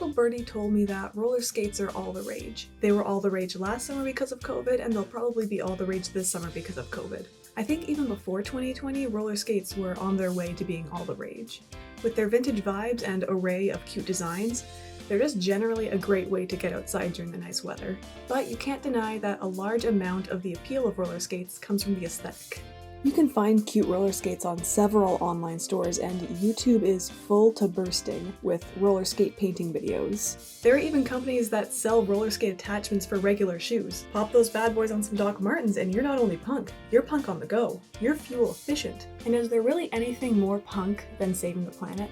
little birdie told me that roller skates are all the rage. They were all the rage last summer because of COVID, and they'll probably be all the rage this summer because of COVID. I think even before 2020, roller skates were on their way to being all the rage. With their vintage vibes and array of cute designs, they're just generally a great way to get outside during the nice weather. But you can't deny that a large amount of the appeal of roller skates comes from the aesthetic. You can find cute roller skates on several online stores, and YouTube is full to bursting with roller skate painting videos. There are even companies that sell roller skate attachments for regular shoes. Pop those bad boys on some Doc Martens and you're not only punk, you're punk on the go. You're fuel efficient. And is there really anything more punk than saving the planet?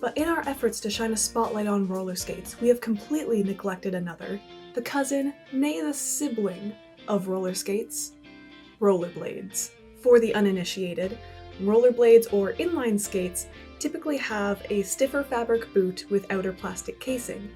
But in our efforts to shine a spotlight on roller skates, we have completely neglected another, the cousin, nay the sibling, of roller skates. Rollerblades. For the uninitiated, rollerblades or inline skates typically have a stiffer fabric boot with outer plastic casing,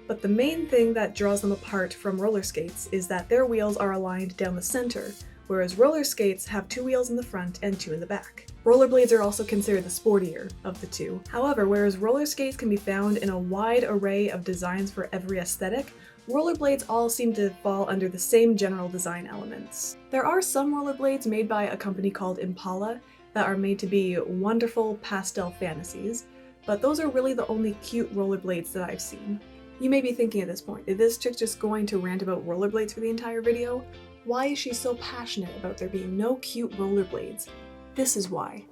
but the main thing that draws them apart from roller skates is that their wheels are aligned down the center, whereas roller skates have 2 wheels in the front and 2 in the back. Rollerblades are also considered the sportier of the two. However, whereas roller skates can be found in a wide array of designs for every aesthetic, rollerblades all seem to fall under the same general design elements. There are some rollerblades made by a company called Impala that are made to be wonderful pastel fantasies, but those are really the only cute rollerblades that I've seen. You may be thinking at this point, is this chick just going to rant about rollerblades for the entire video? Why is she so passionate about there being no cute rollerblades? This is why.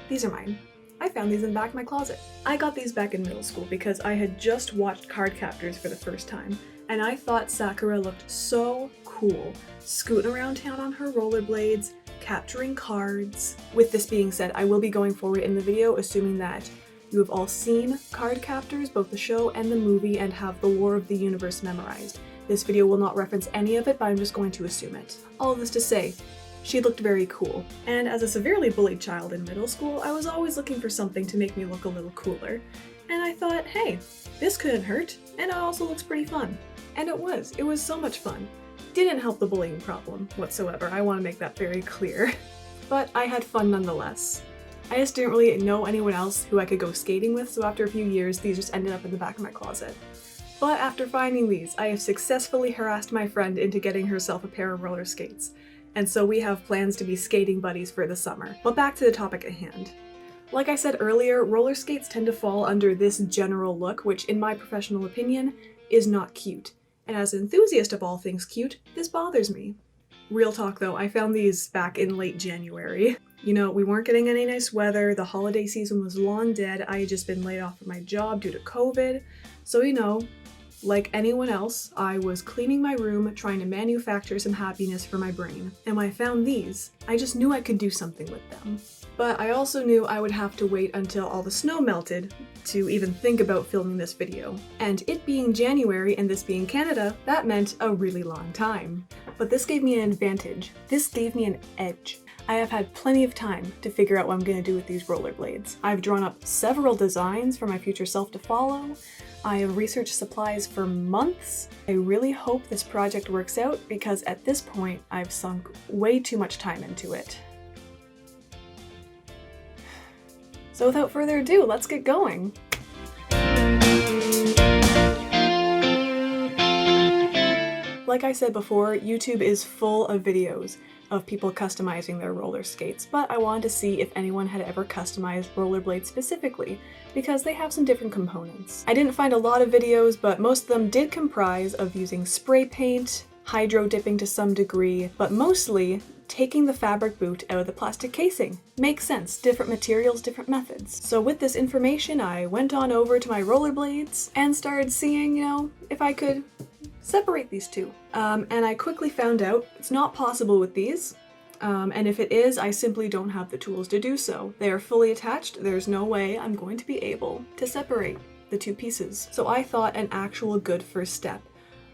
These are mine. I found these in the back of my closet. I got these back in middle school because I had just watched Cardcaptors for the first time, and I thought Sakura looked so cool, scooting around town on her rollerblades, capturing cards. With this being said, I will be going forward in the video assuming that you have all seen Cardcaptors, both the show and the movie, and have the lore of the universe memorized. This video will not reference any of it, but I'm just going to assume it. All of this to say, she looked very cool. And as a severely bullied child in middle school, I was always looking for something to make me look a little cooler. And I thought, hey, this couldn't hurt, and it also looks pretty fun. And it was so much fun. Didn't help the bullying problem whatsoever, I want to make that very clear. But I had fun nonetheless. I just didn't really know anyone else who I could go skating with, so after a few years, these just ended up in the back of my closet. But after finding these, I have successfully harassed my friend into getting herself a pair of roller skates. And so we have plans to be skating buddies for the summer. But back to the topic at hand. Like I said earlier, roller skates tend to fall under this general look, which in my professional opinion is not cute. And as an enthusiast of all things cute, this bothers me. Real talk though, I found these back in late January. You know, we weren't getting any nice weather, the holiday season was long dead, I had just been laid off from my job due to COVID, so you know, like anyone else, I was cleaning my room, trying to manufacture some happiness for my brain. And when I found these, I just knew I could do something with them. But I also knew I would have to wait until all the snow melted to even think about filming this video. And it being January and this being Canada, that meant a really long time. But this gave me an advantage. This gave me an edge. I have had plenty of time to figure out what I'm going to do with these rollerblades. I've drawn up several designs for my future self to follow. I have researched supplies for months. I really hope this project works out because at this point I've sunk way too much time into it. So without further ado, let's get going. Like I said before, YouTube is full of videos of people customizing their roller skates, but I wanted to see if anyone had ever customized rollerblades specifically, because they have some different components. I didn't find a lot of videos, but most of them did comprise of using spray paint, hydro dipping to some degree, but mostly taking the fabric boot out of the plastic casing. Makes sense, different materials, different methods. So with this information, I went on over to my rollerblades and started seeing, if I could separate these two. And I quickly found out it's not possible with these, and if it is, I simply don't have the tools to do so. They are fully attached, there's no way I'm going to be able to separate the two pieces. So I thought an actual good first step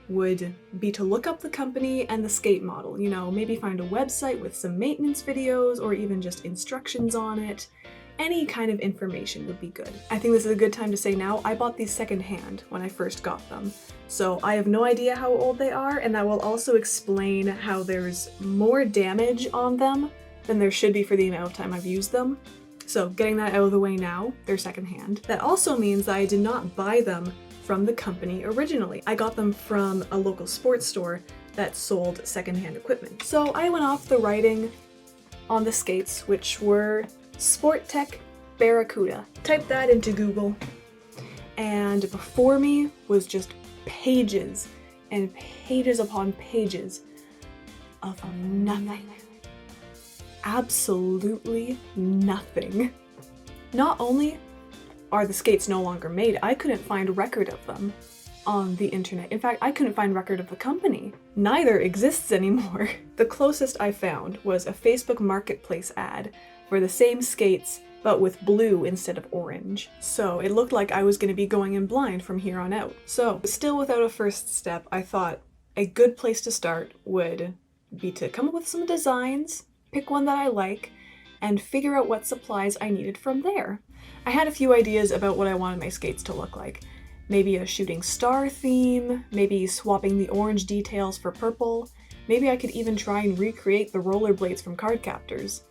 would be to look up the company and the skate model, maybe find a website with some maintenance videos or even just instructions on it. Any kind of information would be good. I think this is a good time to say now, I bought these secondhand when I first got them. So I have no idea how old they are, and that will also explain how there's more damage on them than there should be for the amount of time I've used them. So getting that out of the way now, they're secondhand. That also means that I did not buy them from the company originally. I got them from a local sports store that sold secondhand equipment. So I went off the writing on the skates, which were Sport Tech Barracuda. Typed that into Google, and before me was just pages and pages upon pages of nothing. Absolutely nothing. Not only are the skates no longer made, I couldn't find record of them on the internet. In fact, I couldn't find record of the company. Neither exists anymore. The closest I found was a Facebook Marketplace ad for the same skates, but with blue instead of orange. So it looked like I was going to be going in blind from here on out. So still without a first step, I thought a good place to start would be to come up with some designs, pick one that I like, and figure out what supplies I needed from there. I had a few ideas about what I wanted my skates to look like. Maybe a shooting star theme, maybe swapping the orange details for purple, maybe I could even try and recreate the rollerblades from Cardcaptors.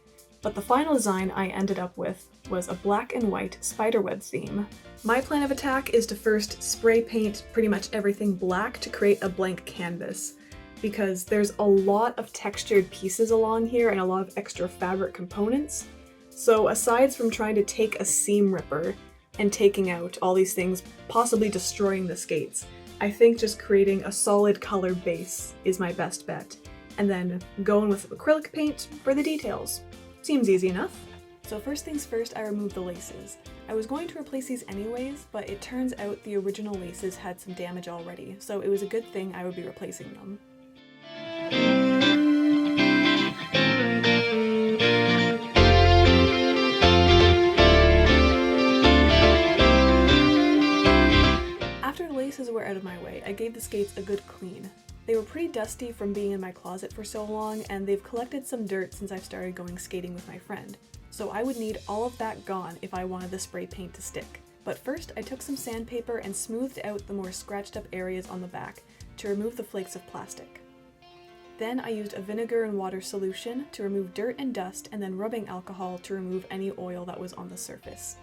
But the final design I ended up with was a black and white spiderweb theme. My plan of attack is to first spray paint pretty much everything black to create a blank canvas, because there's a lot of textured pieces along here and a lot of extra fabric components. So aside from trying to take a seam ripper and taking out all these things, possibly destroying the skates, I think just creating a solid color base is my best bet, and then going with acrylic paint for the details. Seems easy enough. So first things first, I removed the laces. I was going to replace these anyways, but it turns out the original laces had some damage already, so it was a good thing I would be replacing them. After the laces were out of my way, I gave the skates a good clean. They were pretty dusty from being in my closet for so long, and they've collected some dirt since I've started going skating with my friend. So I would need all of that gone if I wanted the spray paint to stick. But first, I took some sandpaper and smoothed out the more scratched up areas on the back to remove the flakes of plastic. Then I used a vinegar and water solution to remove dirt and dust, and then rubbing alcohol to remove any oil that was on the surface.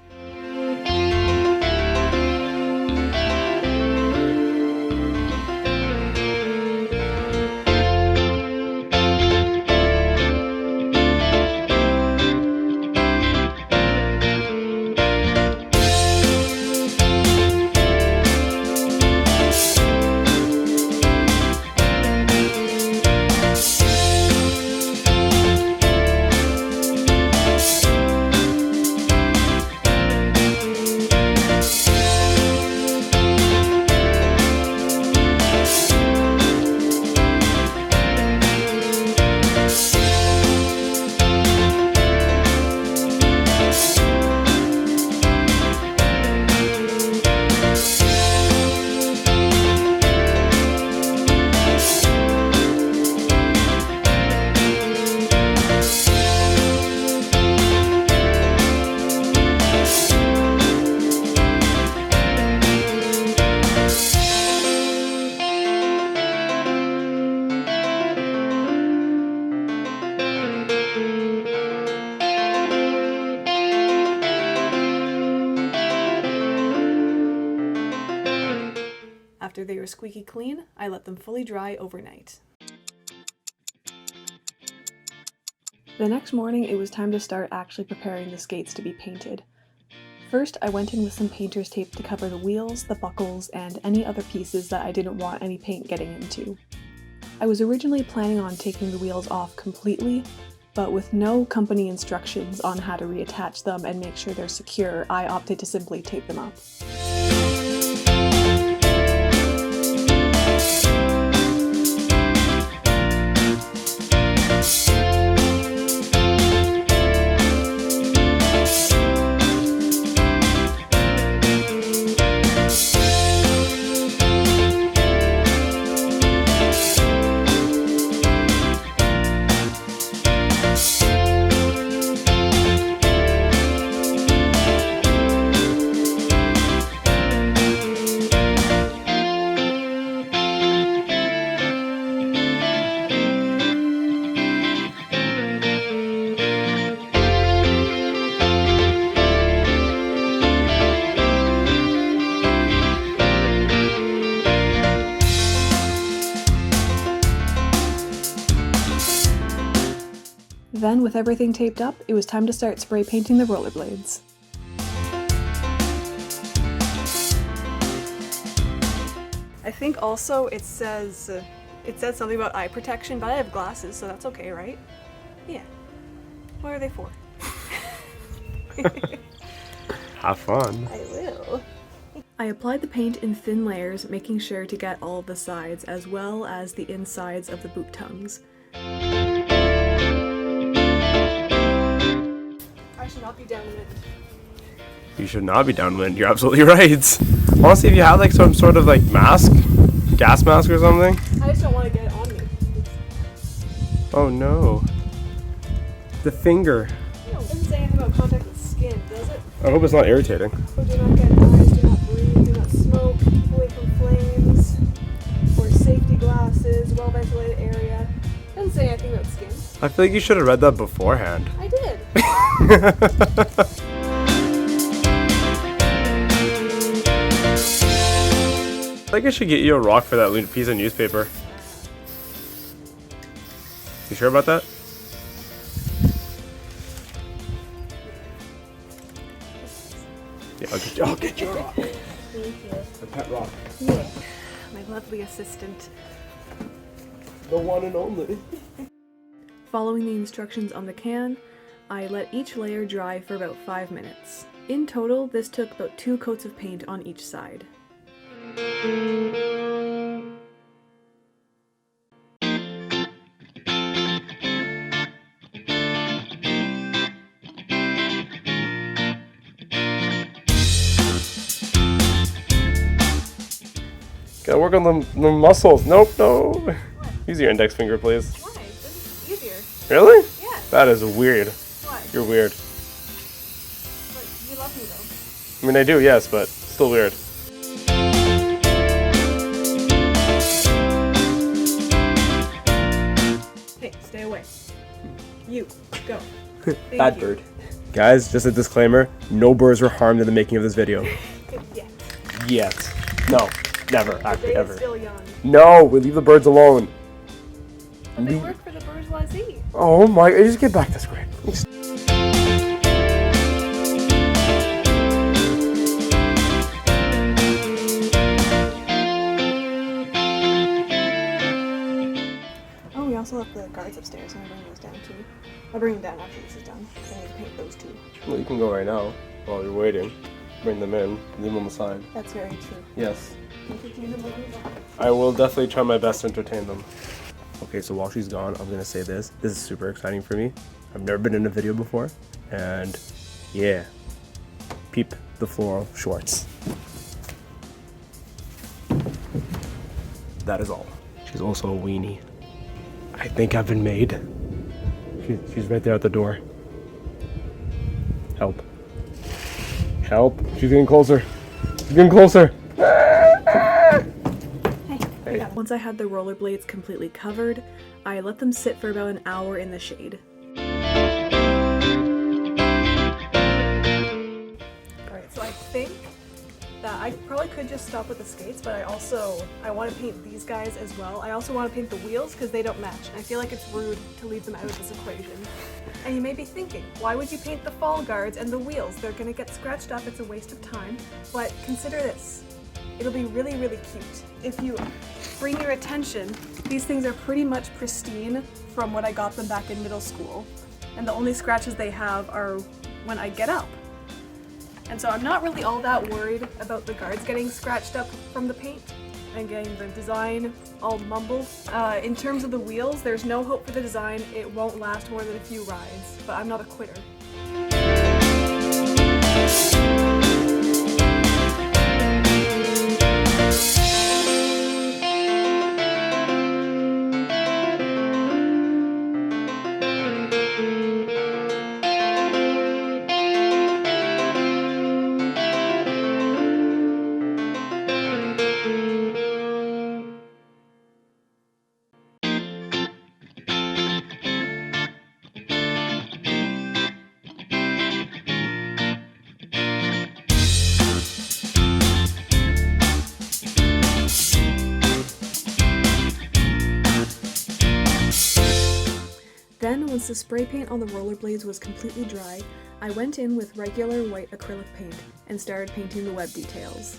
After they were squeaky clean, I let them fully dry overnight. The next morning, it was time to start actually preparing the skates to be painted. First, I went in with some painter's tape to cover the wheels, the buckles, and any other pieces that I didn't want any paint getting into. I was originally planning on taking the wheels off completely, but with no company instructions on how to reattach them and make sure they're secure, I opted to simply tape them up. Then, with everything taped up, it was time to start spray painting the rollerblades. I think also it says something about eye protection, but I have glasses, so that's okay, right? Yeah. What are they for? Have fun. I will. I applied the paint in thin layers, making sure to get all of the sides as well as the insides of the boot tongues. I should not be downwind. You should not be downwind. You're absolutely right. Honestly, if you had like some sort of like mask, gas mask or something. I just don't want to get it on me. Oh no. The finger. No, it doesn't say anything about contact with skin, does it? I hope it's not irritating. So do not get eyes, do not breathe, do not smoke, keep away from flames, wear safety glasses, well-ventilated area. It doesn't say anything about skin. I feel like you should have read that beforehand. I did. I think I should get you a rock for that piece of newspaper. You sure about that? Yeah, I'll get you a rock. Thank you. A pet rock. Yeah. My lovely assistant. The one and only. Following the instructions on the can, I let each layer dry for about 5 minutes. In total, this took about 2 coats of paint on each side. Gotta work on the muscles. Nope, no. What? Use your index finger, please. Why? This is easier. Really? Yeah. That is weird. Why? You're weird. But you love me though. I mean, I do, yes, but still weird. Hey, stay away. You, go. Bad you. bird. Guys, just a disclaimer, no birds were harmed in the making of this video. Yeah. Yet. No, never, actually, They're ever. still young. No, we leave the birds alone. But they work for the bourgeoisie. Oh my, just get back to screen. Oh, we also left the guards upstairs. I'm gonna bring those down too. I'll bring them down after this is done. I need to paint those too. Well, you can go right now while you're waiting. Bring them in, leave them on the side. That's very true. Yes. Entertain them a little bit. I will definitely try my best to entertain them. Okay, so while she's gone, I'm gonna say this. This is super exciting for me. I've never been in a video before, and yeah, peep the floral shorts. That is all. She's also a weenie. I think I've been made. She's right there at the door. Help. Help. She's getting closer. She's getting closer. Hey. Once I had the rollerblades completely covered, I let them sit for about an hour in the shade. Alright, so I think that I probably could just stop with the skates, but I want to paint these guys as well. I also want to paint the wheels because they don't match, and I feel like it's rude to leave them out of this equation. And you may be thinking, why would you paint the fall guards and the wheels? They're going to get scratched up, it's a waste of time. But consider this, it'll be really, really cute. If you bring your attention, these things are pretty much pristine from when I got them back in middle school. And the only scratches they have are when I get up. And so I'm not really all that worried about the guards getting scratched up from the paint and getting the design all mumbled. In terms of the wheels, there's no hope for the design. It won't last more than a few rides, but I'm not a quitter. once the spray paint on the rollerblades was completely dry, I went in with regular white acrylic paint and started painting the web details.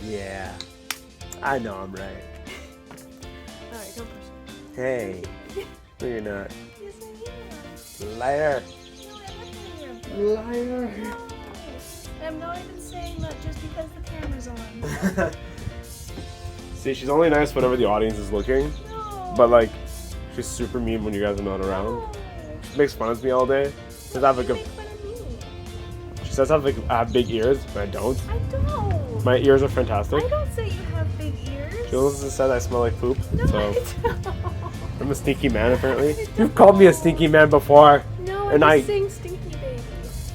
Yeah, I know I'm right. Alright, don't push it. Hey, no you're not. Yes, I am. Liar. No, I'm Liar. No. I'm not even saying that just because the camera's on. See, she's only nice whenever the audience is looking, No. but like, she's super mean when you guys are not around. No. She makes fun of me all day. Says I have like You a, make fun of me. she says I have big ears, but I don't. I don't. My ears are fantastic. I don't say you have big ears. She also said I smell like poop, No, so I don't. I'm a stinky man apparently. I don't. You've called me a stinky man before. No, And I'm I- just saying stinky baby.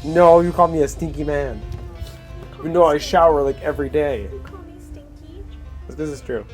No, you called me a stinky man. You call You me know I stinky. shower like every day. You call me stinky. This is true.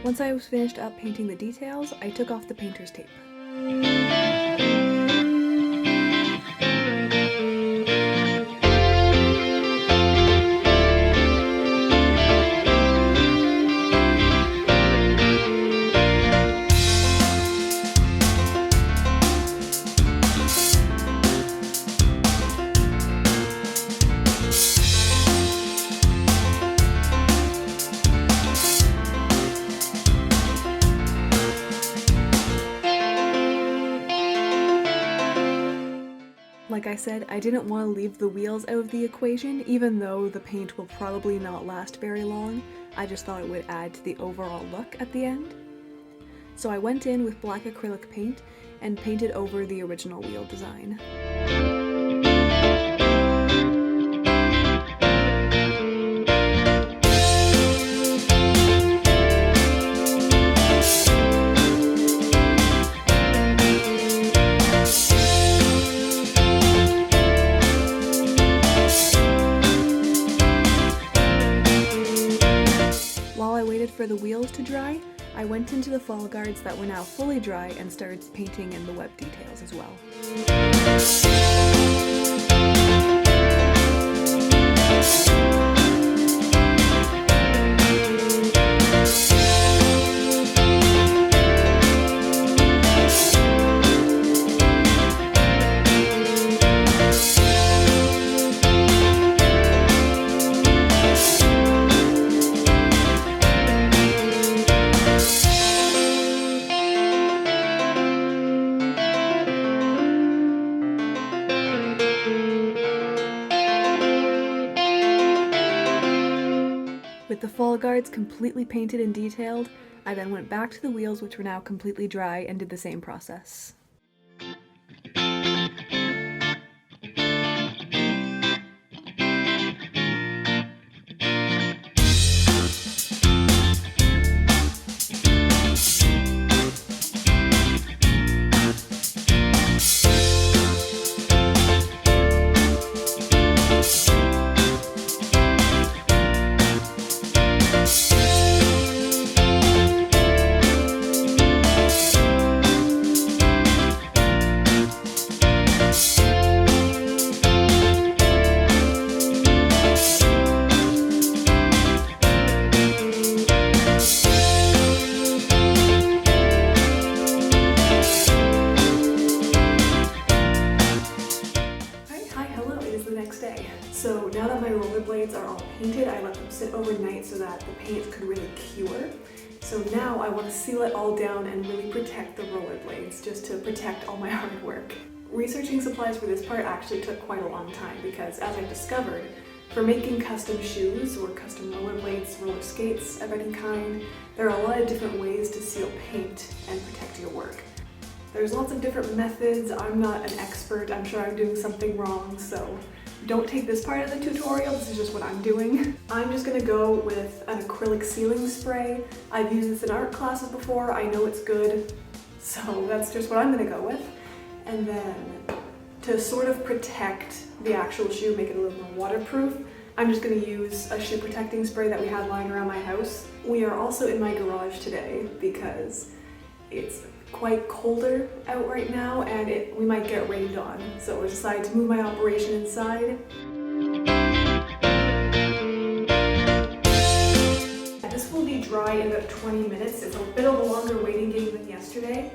Once I was finished up painting the details, I took off the painter's tape. Like I said, I didn't want to leave the wheels out of the equation, even though the paint will probably not last very long. I just thought it would add to the overall look at the end. So I went in with black acrylic paint and painted over the original wheel design. While I waited for the wheels to dry, I went into the fall guards that were now fully dry and started painting in the web details as well. With the fall guards completely painted and detailed, I then went back to the wheels, which were now completely dry, and did the same process. So now that my rollerblades are all painted, I let them sit overnight so that the paint could really cure. So now I want to seal it all down and really protect the rollerblades, just to protect all my hard work. Researching supplies for this part actually took quite a long time because, as I discovered, for making custom shoes or custom rollerblades, roller skates of any kind, there are a lot of different ways to seal paint and protect your work. There's lots of different methods. I'm not an expert. I'm sure I'm doing something wrong, so don't take this part of the tutorial. This is just what I'm doing. I'm just gonna go with an acrylic sealing spray. I've used this in art classes before. I know it's good, so that's just what I'm gonna go with. And then to sort of protect the actual shoe, make it a little more waterproof, I'm just gonna use a shoe protecting spray that we had lying around my house. We are also in my garage today because it's quite colder out right now and we might get rained on. So I decided to move my operation inside. This will be dry in about 20 minutes. It's a bit of a longer waiting game than yesterday.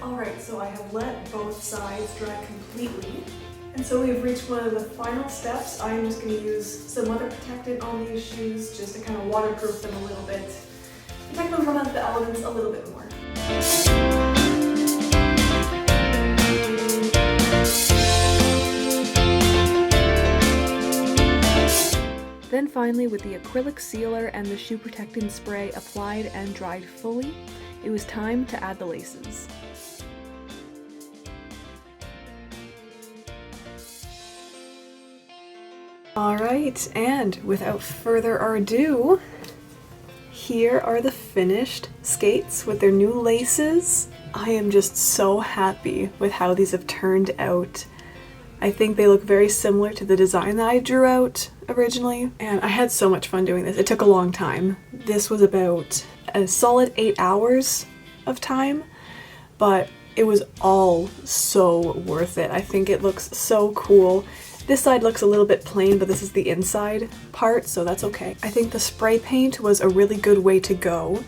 Alright, so I have let both sides dry completely. And so we've reached one of the final steps. I'm just going to use some weather protectant on these shoes just to kind of waterproof them a little bit. Protect them from the elements a little bit more. Then finally, with the acrylic sealer and the shoe protectant spray applied and dried fully, it was time to add the laces. Alright, and without further ado, here are the finished skates with their new laces. I am just so happy with how these have turned out. I think they look very similar to the design that I drew out originally, and I had so much fun doing this. It took a long time. This was about a solid 8 hours of time, but it was all so worth it. I think it looks so cool. This side looks a little bit plain, but this is the inside part, so that's okay. I think the spray paint was a really good way to go.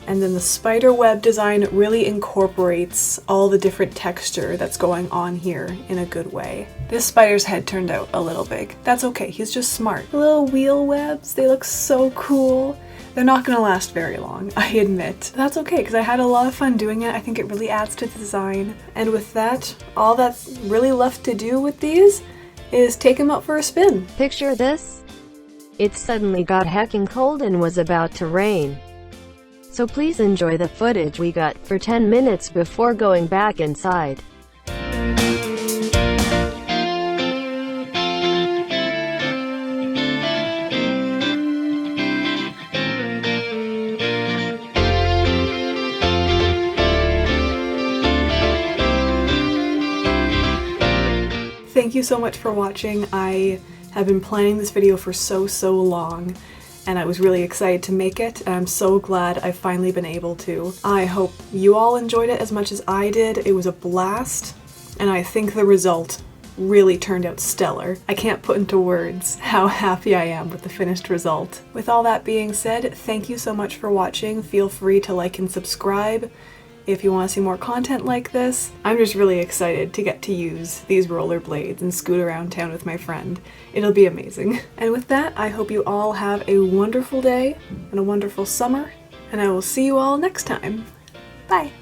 And then the spider web design really incorporates all the different texture that's going on here in a good way. This spider's head turned out a little big. That's okay, he's just smart. The little wheel webs, they look so cool. They're not gonna last very long, I admit. That's okay, because I had a lot of fun doing it. I think it really adds to the design. And with that, all that's really left to do with these is take them out for a spin. Picture this. It suddenly got heckin' cold and was about to rain. So please enjoy the footage we got for 10 minutes before going back inside. so much for watching. I have been planning this video for so long, and I was really excited to make it, and I'm so glad I've finally been able to. I hope you all enjoyed it as much as I did. It was a blast, and I think the result really turned out stellar. I can't put into words how happy I am with the finished result. With all that being said, thank you so much for watching. Feel free to like and subscribe if you want to see more content like this. I'm just really excited to get to use these rollerblades and scoot around town with my friend. It'll be amazing. And with that, I hope you all have a wonderful day and a wonderful summer, and I will see you all next time. Bye!